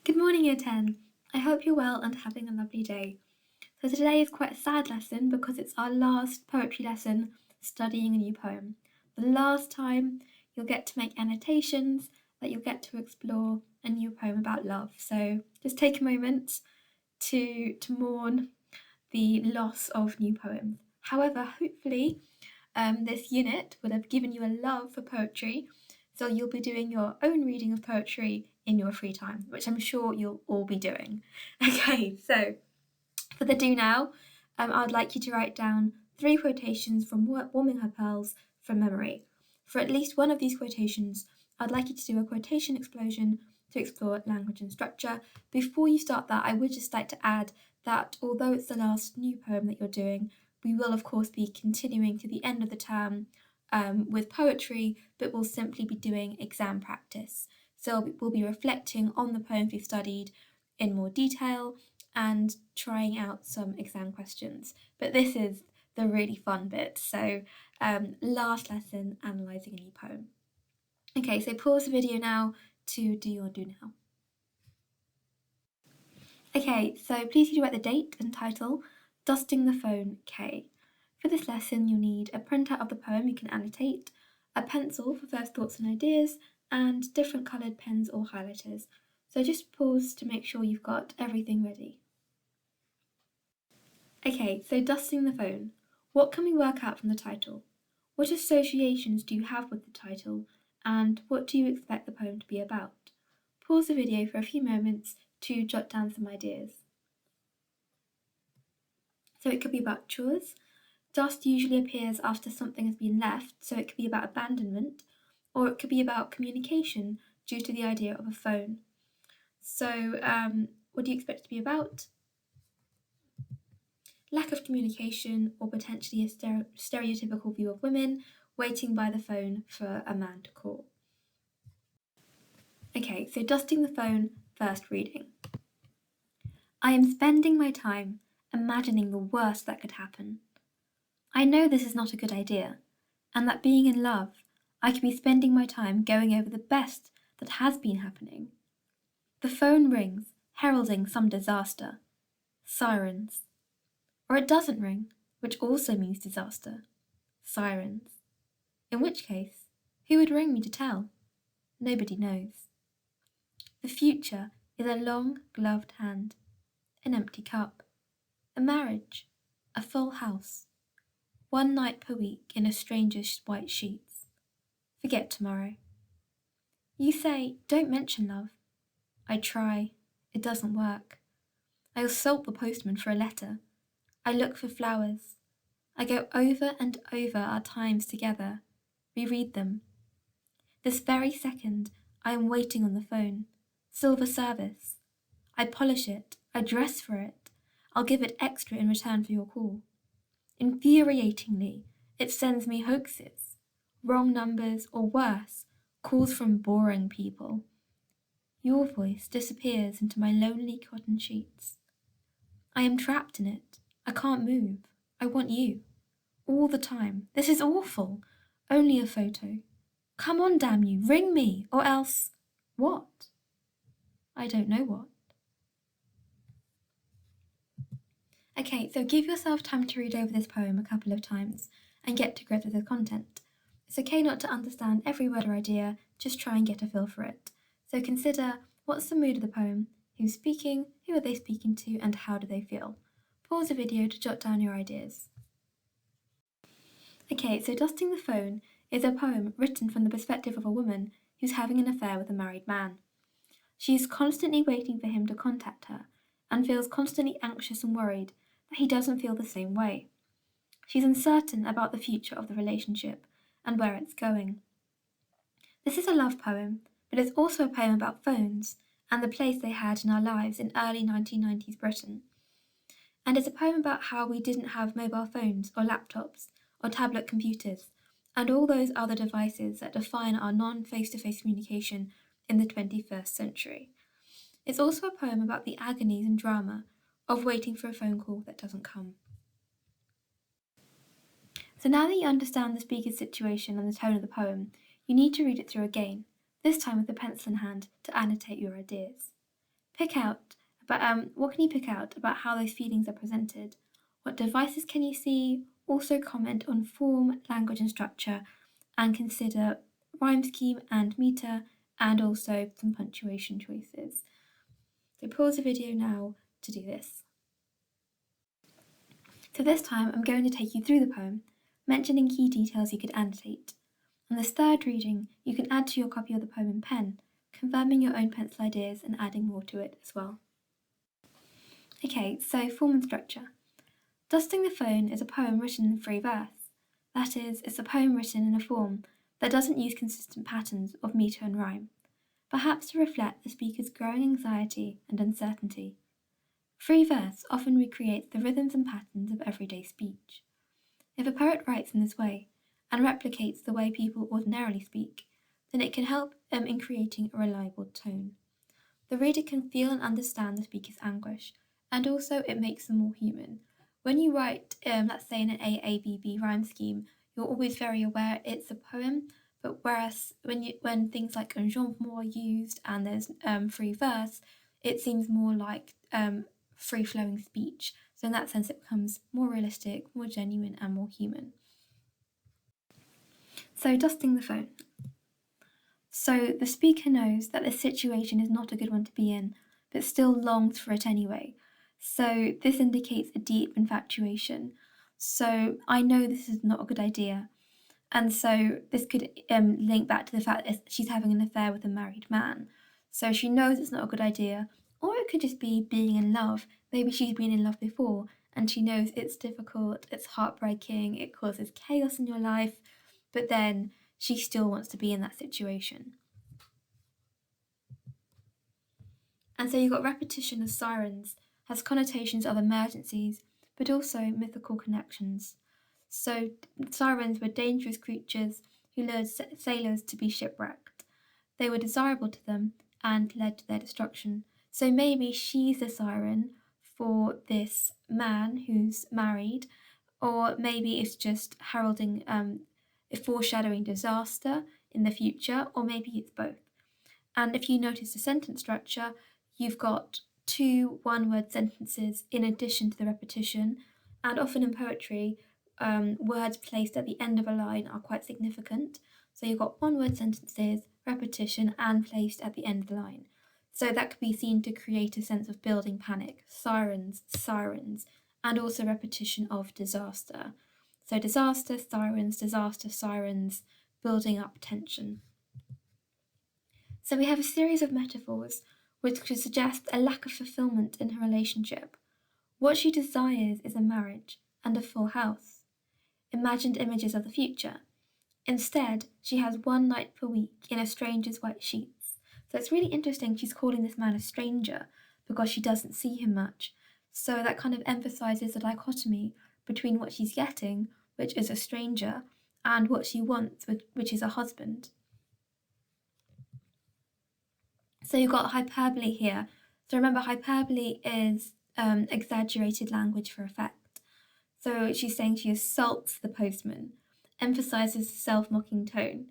Good morning, Year 10. I hope you're well and having a lovely day. So, today is quite a sad lesson because it's our last poetry lesson studying a new poem. The last time you'll get to make annotations, that you'll get to explore a new poem about love. So, just take a moment to mourn the loss of new poems. However, hopefully, this unit will have given you a love for poetry, so you'll be doing your own reading of poetry in your free time, which I'm sure you'll all be doing. Okay, so for the do now, I'd like you to write down 3 quotations from Warming Her Pearls from memory. For at least one of these quotations, I'd like you to do a quotation explosion to explore language and structure. Before you start that, I would just like to add that although it's the last new poem that you're doing, we will of course be continuing to the end of the term with poetry, but we'll simply be doing exam practice. So we'll be reflecting on the poems we've studied in more detail and trying out some exam questions. But this is the really fun bit. So last lesson, analysing a new poem. Okay, so pause the video now to do your do now. Okay, so please could you write the date and title, Dusting the Phone K. For this lesson, you'll need a printout of the poem you can annotate, a pencil for first thoughts and ideas, and different coloured pens or highlighters. So just pause to make sure you've got everything ready. Okay, so dusting the phone. What can we work out from the title? What associations do you have with the title, and what do you expect the poem to be about? Pause the video for a few moments to jot down some ideas. So it could be about chores. Dust usually appears after something has been left, so it could be about abandonment, or it could be about communication due to the idea of a phone. So, what do you expect it to be about? Lack of communication, or potentially a stereotypical view of women waiting by the phone for a man to call. Okay, so dusting the phone, first reading. I am spending my time imagining the worst that could happen. I know this is not a good idea, and that being in love, I could be spending my time going over the best that has been happening. The phone rings, heralding some disaster. Sirens. Or it doesn't ring, which also means disaster. Sirens. In which case, who would ring me to tell? Nobody knows. The future is a long gloved hand, an empty cup, a marriage, a full house, one night per week in a stranger's white sheets. Forget tomorrow. You say, don't mention love. I try. It doesn't work. I assault the postman for a letter. I look for flowers. I go over and over our times together, reread them. This very second, I am waiting on the phone. Silver service. I polish it. I dress for it. I'll give it extra in return for your call. Infuriatingly, it sends me hoaxes, wrong numbers, or worse, calls from boring people. Your voice disappears into my lonely cotton sheets. I am trapped in it. I can't move. I want you. All the time. This is awful. Only a photo. Come on, damn you. Ring me, or else... What? I don't know what. Okay, so give yourself time to read over this poem a couple of times and get to grips with the content. It's okay not to understand every word or idea, just try and get a feel for it. So consider, what's the mood of the poem, who's speaking, who are they speaking to, and how do they feel? Pause the video to jot down your ideas. Okay, so Dusting the Phone is a poem written from the perspective of a woman who's having an affair with a married man. She is constantly waiting for him to contact her and feels constantly anxious and worried that he doesn't feel the same way. She's uncertain about the future of the relationship and where it's going. This is a love poem, but it's also a poem about phones and the place they had in our lives in early 1990s Britain. And it's a poem about how we didn't have mobile phones or laptops or tablet computers and all those other devices that define our non-face-to-face communication in the 21st century. It's also a poem about the agonies and drama of waiting for a phone call that doesn't come. So now that you understand the speaker's situation and the tone of the poem, you need to read it through again, this time with a pencil in hand to annotate your ideas. What can you pick out about how those feelings are presented? What devices can you see? Also comment on form, language and structure, and consider rhyme scheme and meter, and also some punctuation choices. So pause the video now to do this. So this time I'm going to take you through the poem, mentioning key details you could annotate. On this third reading, you can add to your copy of the poem in pen, confirming your own pencil ideas and adding more to it as well. Okay, so form and structure. Dusting the Phone is a poem written in free verse. That is, it's a poem written in a form that doesn't use consistent patterns of meter and rhyme, perhaps to reflect the speaker's growing anxiety and uncertainty. Free verse often recreates the rhythms and patterns of everyday speech. If a poet writes in this way and replicates the way people ordinarily speak, then it can help in creating a reliable tone. The reader can feel and understand the speaker's anguish, and also it makes them more human. When you write, let's say in an AABB rhyme scheme, you're always very aware it's a poem, but whereas when things like un jambon are used and there's free verse, it seems more like free-flowing speech. So in that sense, it becomes more realistic, more genuine, and more human. So dusting the phone. So the speaker knows that this situation is not a good one to be in, but still longs for it anyway. So this indicates a deep infatuation. So I know this is not a good idea. And so this could link back to the fact that she's having an affair with a married man. So she knows it's not a good idea. Or it could just be being in love. Maybe she's been in love before and she knows it's difficult, it's heartbreaking, it causes chaos in your life, but then she still wants to be in that situation. And so you've got repetition of sirens, has connotations of emergencies, but also mythical connections. So sirens were dangerous creatures who lured sailors to be shipwrecked. They were desirable to them and led to their destruction. So maybe she's the siren for this man who's married, or maybe it's just heralding, foreshadowing disaster in the future, or maybe it's both. And if you notice the sentence structure, you've got two one-word sentences in addition to the repetition, and often in poetry, words placed at the end of a line are quite significant. So you've got one-word sentences, repetition, and placed at the end of the line. So that could be seen to create a sense of building panic, sirens, sirens, and also repetition of disaster. So disaster, sirens, building up tension. So we have a series of metaphors which could suggest a lack of fulfillment in her relationship. What she desires is a marriage and a full house. Imagined images of the future. Instead, she has one night per week in a stranger's white sheets. So it's really interesting she's calling this man a stranger because she doesn't see him much. So that kind of emphasizes the dichotomy between what she's getting, which is a stranger, and what she wants, which is a husband. So you've got hyperbole here. So remember, hyperbole is exaggerated language for effect. So she's saying she assaults the postman, emphasizes the self-mocking tone.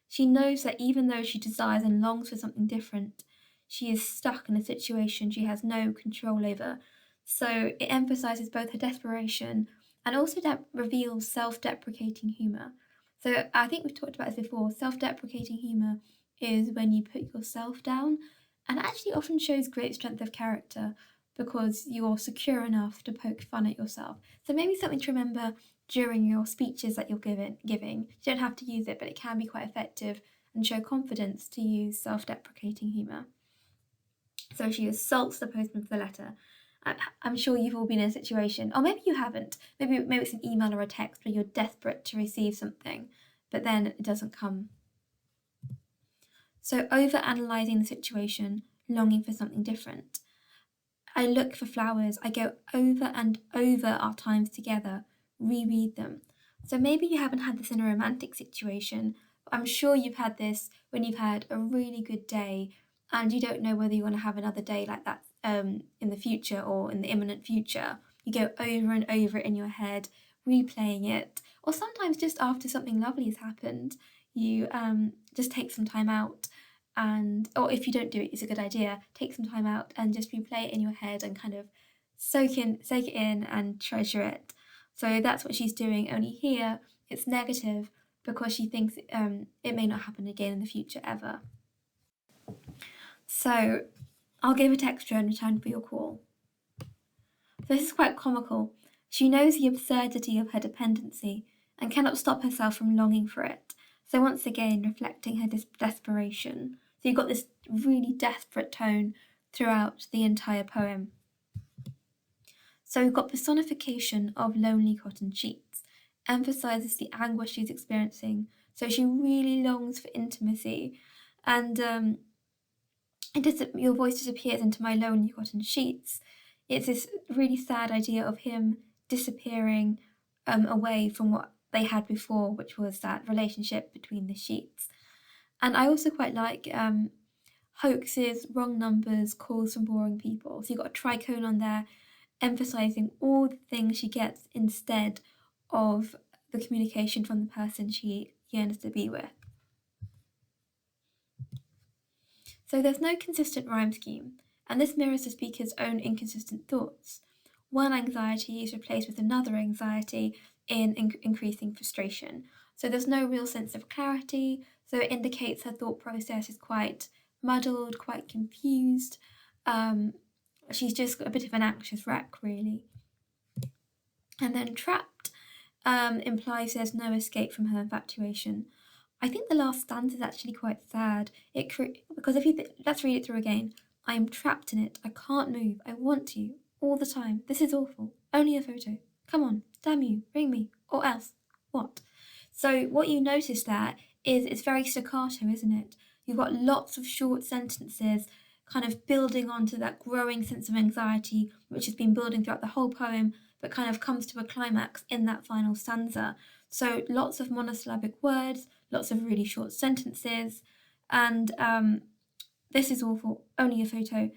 She knows that even though she desires and longs for something different, she is stuck in a situation she has no control over. So it emphasizes both her desperation and also reveals self-deprecating humor. So I think we've talked about this before. Self-deprecating humor is when you put yourself down, and actually often shows great strength of character because you're secure enough to poke fun at yourself. So maybe something to remember during your speeches that you're giving. You don't have to use it, but it can be quite effective and show confidence to use self-deprecating humour. So she assaults the postman for the letter. I'm sure you've all been in a situation, or maybe you haven't. Maybe it's an email or a text where you're desperate to receive something, but then it doesn't come. So over-analysing the situation, longing for something different. I look for flowers, I go over and over our times together, reread them. So maybe you haven't had this in a romantic situation, but I'm sure you've had this when you've had a really good day and you don't know whether you want to have another day like that in the future or in the imminent future. You go over and over it in your head, replaying it, or sometimes just after something lovely has happened, you just take some time out or if you don't do it, it's a good idea. Take some time out and just replay it in your head and kind of soak it in and treasure it. So that's what she's doing. Only here it's negative because she thinks it may not happen again in the future ever. So I'll give a texture in return for your call. So this is quite comical. She knows the absurdity of her dependency and cannot stop herself from longing for it. So once again, reflecting her desperation. So you've got this really desperate tone throughout the entire poem. So we've got personification of lonely cotton sheets, emphasizes the anguish she's experiencing. So she really longs for intimacy, and your voice disappears into my lonely cotton sheets. It's this really sad idea of him disappearing away from what they had before, which was that relationship between the sheets. And I also quite like hoaxes, wrong numbers, calls from boring people. So you've got a tricolon there emphasizing all the things she gets instead of the communication from the person she yearns to be with. So there's no consistent rhyme scheme, and this mirrors the speaker's own inconsistent thoughts. One anxiety is replaced with another anxiety in increasing frustration. So there's no real sense of clarity, so it indicates her thought process is quite muddled, quite confused. She's just a bit of an anxious wreck, really. And then trapped implies there's no escape from her infatuation. I think the last stanza is actually quite sad. Because if you let's read it through again. I am trapped in it. I can't move. I want you all the time. This is awful. Only a photo. Come on, damn you, ring me, or else. What? So what you notice there is it's very staccato, isn't it? You've got lots of short sentences kind of building onto that growing sense of anxiety, which has been building throughout the whole poem, but kind of comes to a climax in that final stanza. So lots of monosyllabic words, lots of really short sentences, and this is awful, only a photo.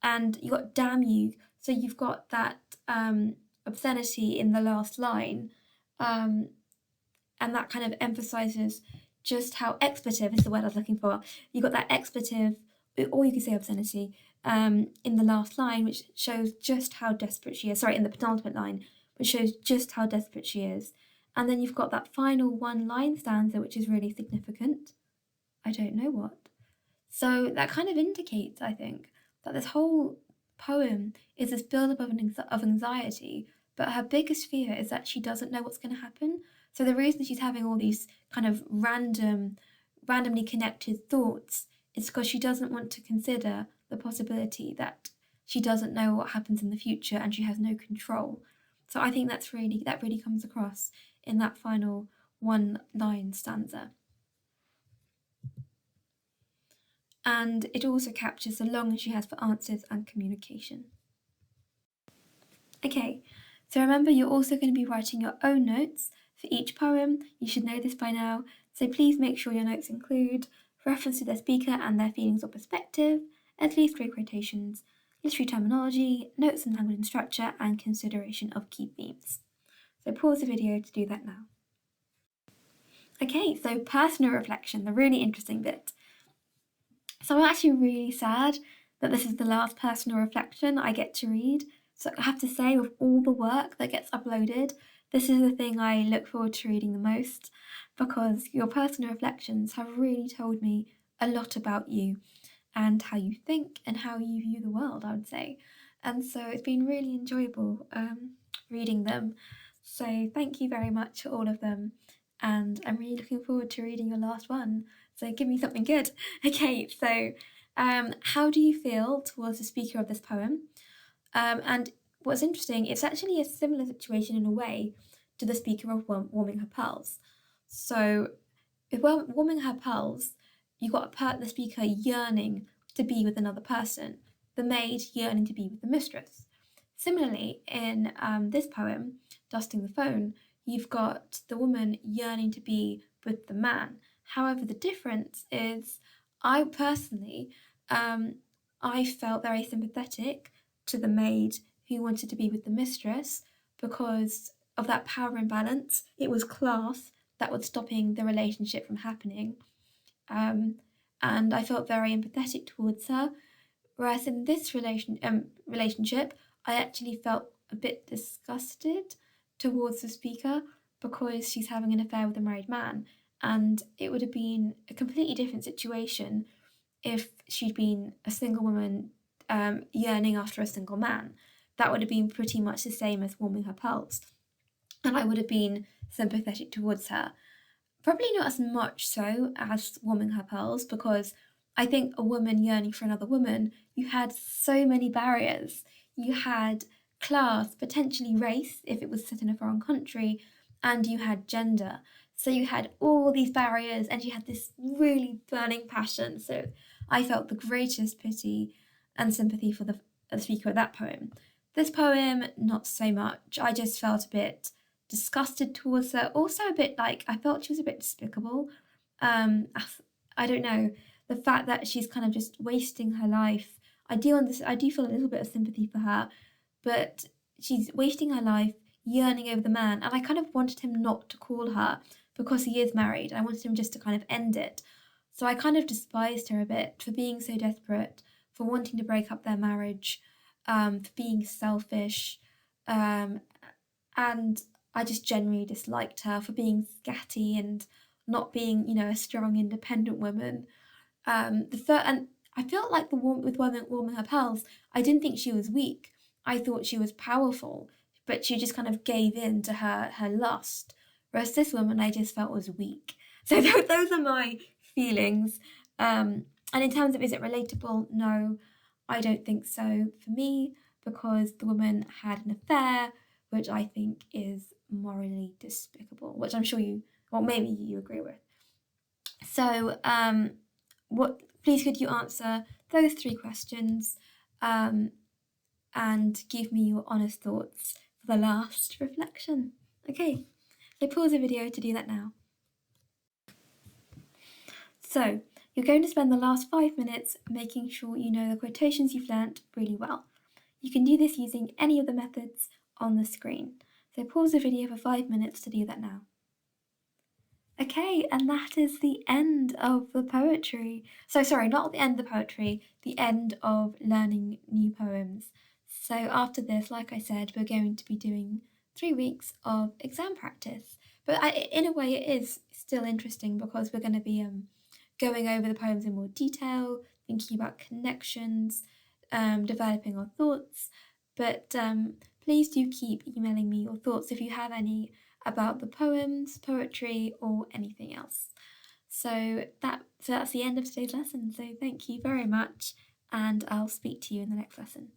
And you got damn you, so you've got that obscenity in the last line, and that kind of emphasizes just how expletive is the word I was looking for. You got that expletive, or you could say obscenity, in the last line, which shows just how desperate she is. Sorry, in the penultimate line, which shows just how desperate she is. And then you've got that final one line stanza, which is really significant. I don't know what. So that kind of indicates, I think, that this whole poem is this build-up of anxiety, but her biggest fear is that she doesn't know what's going to happen. So the reason she's having all these kind of randomly connected thoughts is because she doesn't want to consider the possibility that she doesn't know what happens in the future and she has no control. So I think that really comes across in that final one line stanza. And it also captures the longing she has for answers and communication. Okay, so remember you're also going to be writing your own notes for each poem. You should know this by now, so please make sure your notes include reference to their speaker and their feelings or perspective, at least 3 quotations, literary terminology, notes on language and structure, and consideration of key themes. So pause the video to do that now. Okay, so personal reflection, the really interesting bit. So I'm actually really sad that this is the last personal reflection I get to read. So I have to say, with all the work that gets uploaded, this is the thing I look forward to reading the most, because your personal reflections have really told me a lot about you and how you think and how you view the world, I would say. And so it's been really enjoyable reading them. So thank you very much for all of them. And I'm really looking forward to reading your last one. So give me something good. Okay, so how do you feel towards the speaker of this poem? And what's interesting, it's actually a similar situation in a way to the speaker of Warming Her Pearls. So if we're warming her pearls, you got the speaker yearning to be with another person, the maid yearning to be with the mistress. Similarly, in this poem, Dusting the Phone, you've got the woman yearning to be with the man. However, the difference is, I personally, I felt very sympathetic to the maid who wanted to be with the mistress because of that power imbalance. It was class that was stopping the relationship from happening. And and I felt very empathetic towards her. Whereas in this relationship, I actually felt a bit disgusted towards the speaker because she's having an affair with a married man, and it would have been a completely different situation if she'd been a single woman yearning after a single man. That would have been pretty much the same as warming her pearls, and I would have been sympathetic towards her. Probably not as much so as warming her pearls, because I think a woman yearning for another woman, you had so many barriers. You had class, potentially race, if it was set in a foreign country, and you had gender. So you had all these barriers, and you had this really burning passion. So I felt the greatest pity and sympathy for the speaker of that poem. This poem, not so much. I just felt a bit disgusted towards her. Also, a bit like I felt she was a bit despicable. I don't know, the fact that she's kind of just wasting her life. I do feel a little bit of sympathy for her, but she's wasting her life yearning over the man, and I kind of wanted him not to call her because he is married. I wanted him just to kind of end it. So I kind of despised her a bit for being so desperate, for wanting to break up their marriage, for being selfish, and I just genuinely disliked her for being scatty and not being, a strong, independent woman. And I felt like with warming her pearls, I didn't think she was weak. I thought she was powerful, but she just kind of gave in to her lust. Whereas this woman, I just felt was weak. So those are my feelings. And in terms of is it relatable? No, I don't think so for me, because the woman had an affair, which I think is morally despicable, which I'm sure maybe you agree with. So, please could you answer those 3 questions, and give me your honest thoughts for the last reflection. Okay, so pause the video to do that now. So, you're going to spend the last 5 minutes making sure you know the quotations you've learnt really well. You can do this using any of the methods on the screen. So pause the video for 5 minutes to do that now. Okay, and that is the end of the poetry. So sorry, not the end of the poetry, the end of learning new poems. So after this, like I said, we're going to be doing 3 weeks of exam practice. But in a way, it is still interesting because we're going to be going over the poems in more detail, thinking about connections, developing our thoughts. But please do keep emailing me your thoughts if you have any about the poems, poetry, or anything else. So that's the end of today's lesson. So thank you very much, and I'll speak to you in the next lesson.